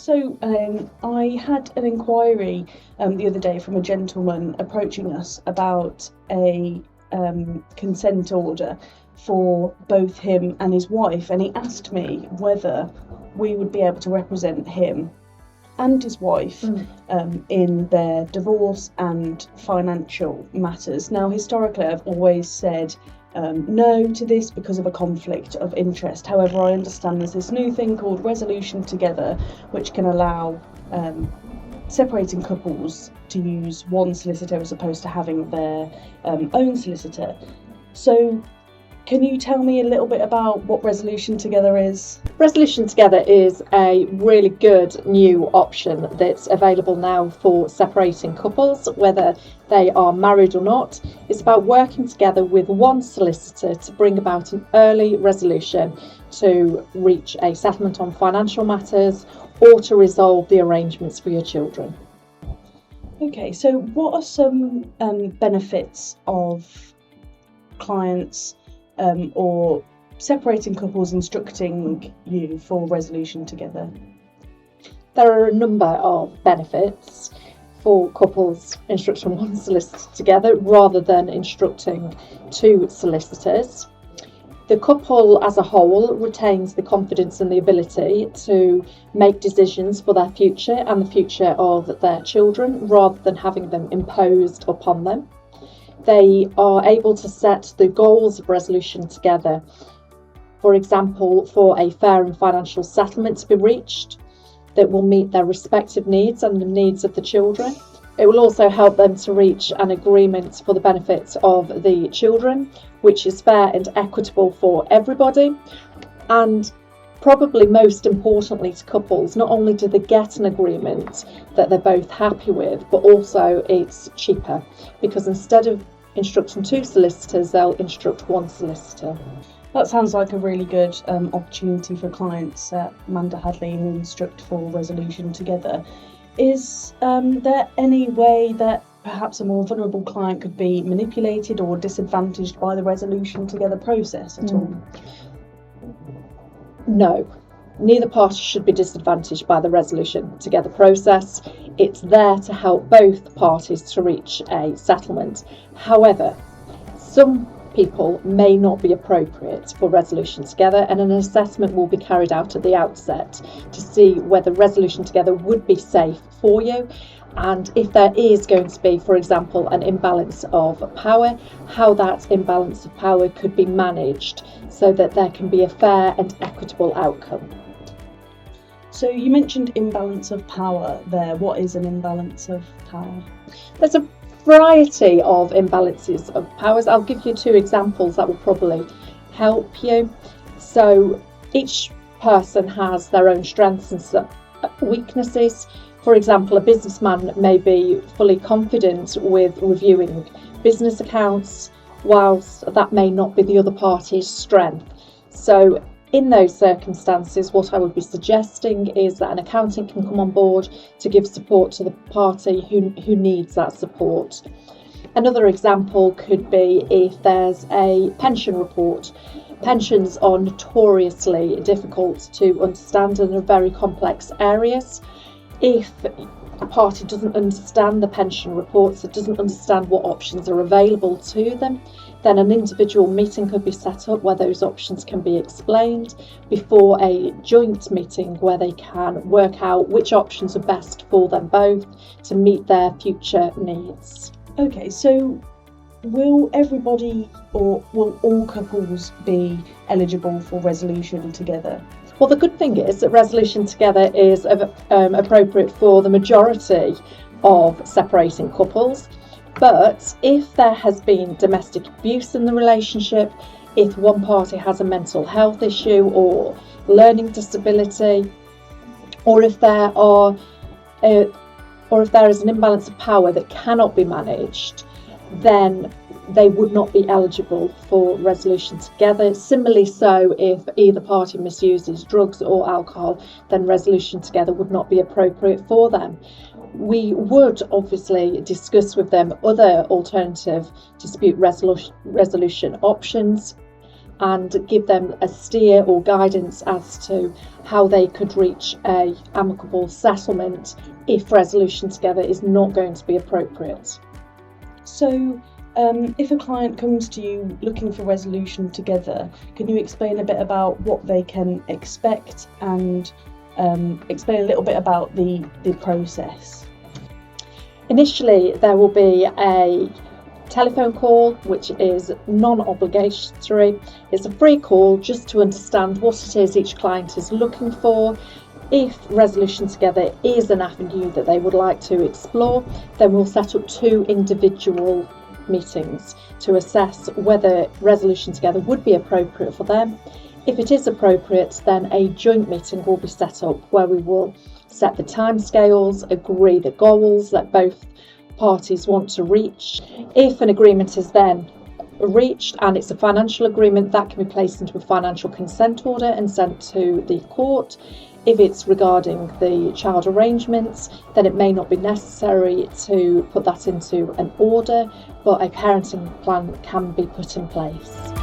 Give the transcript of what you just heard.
I had an inquiry the other day from a gentleman approaching us about a consent order for both him and his wife, and he asked me whether we would be able to represent him and his wife in their divorce and financial matters. Now, historically, I've always said no to this because of a conflict of interest. However, I understand there's this new thing called resolution together, which can allow separating couples to use one solicitor as opposed to having their own solicitor. So can you tell me a little bit about what Resolution Together is? Resolution Together is a really good new option that's available now for separating couples, whether they are married or not. It's about working together with one solicitor to bring about an early resolution to reach a settlement on financial matters or to resolve the arrangements for your children. Okay, so what are some benefits of clients or separating couples instructing you for Resolution Together? There are a number of benefits for couples instructing one solicitor together rather than instructing two solicitors. The couple as a whole retains the confidence and the ability to make decisions for their future and the future of their children rather than having them imposed upon them. They are able to set the goals of resolution together. For example, for a fair and financial settlement to be reached that will meet their respective needs and the needs of the children. It will also help them to reach an agreement for the benefits of the children, which is fair and equitable for everybody. And probably most importantly to couples, not only do they get an agreement that they're both happy with, but also it's cheaper because instead of instructing two solicitors, they'll instruct one solicitor. That sounds like a really good opportunity for clients at Mander Hadley who instruct for Resolution Together. Is there any way that perhaps a more vulnerable client could be manipulated or disadvantaged by the Resolution Together process at all? No, neither party should be disadvantaged by the Resolution Together process. It's there to help both parties to reach a settlement. However, some people may not be appropriate for Resolution Together, and an assessment will be carried out at the outset to see whether Resolution Together would be safe for you, and if there is going to be, for example, an imbalance of power, how that imbalance of power could be managed so that there can be a fair and equitable outcome. So you mentioned imbalance of power there. What is an imbalance of power? There's a variety of imbalances of powers. I'll give you two examples that will probably help you. So each person has their own strengths and weaknesses. For example, a businessman may be fully confident with reviewing business accounts, whilst that may not be the other party's strength. So in those circumstances, what I would be suggesting is that an accountant can come on board to give support to the party who needs that support. Another example could be if there's a pension report. Pensions are notoriously difficult to understand and are very complex areas. If a party doesn't understand the pension reports, it doesn't understand what options are available to them, then an individual meeting could be set up where those options can be explained before a joint meeting where they can work out which options are best for them both to meet their future needs. Okay, so will everybody or will all couples be eligible for Resolution Together? Well, the good thing is that Resolution Together is appropriate for the majority of separating couples. But if there has been domestic abuse in the relationship, if one party has a mental health issue or learning disability, or if there is an imbalance of power that cannot be managed, then they would not be eligible for Resolution Together. Similarly, so if either party misuses drugs or alcohol, then Resolution Together would not be appropriate for them. We would obviously discuss with them other alternative dispute resolution options, and give them a steer or guidance as to how they could reach a amicable settlement if resolution together is not going to be appropriate. So, if a client comes to you looking for resolution together, can you explain a bit about what they can expect and explain a little bit about the process? Initially, there will be a telephone call, which is non-obligatory. It's a free call just to understand what it is each client is looking for. If resolution together is an avenue that they would like to explore, then we'll set up 2 individual meetings to assess whether resolution together would be appropriate for them. If it is appropriate, then a joint meeting will be set up where we will set the timescales, agree the goals that both parties want to reach. If an agreement is then reached and it's a financial agreement, that can be placed into a financial consent order and sent to the court. If it's regarding the child arrangements, then it may not be necessary to put that into an order, but a parenting plan can be put in place.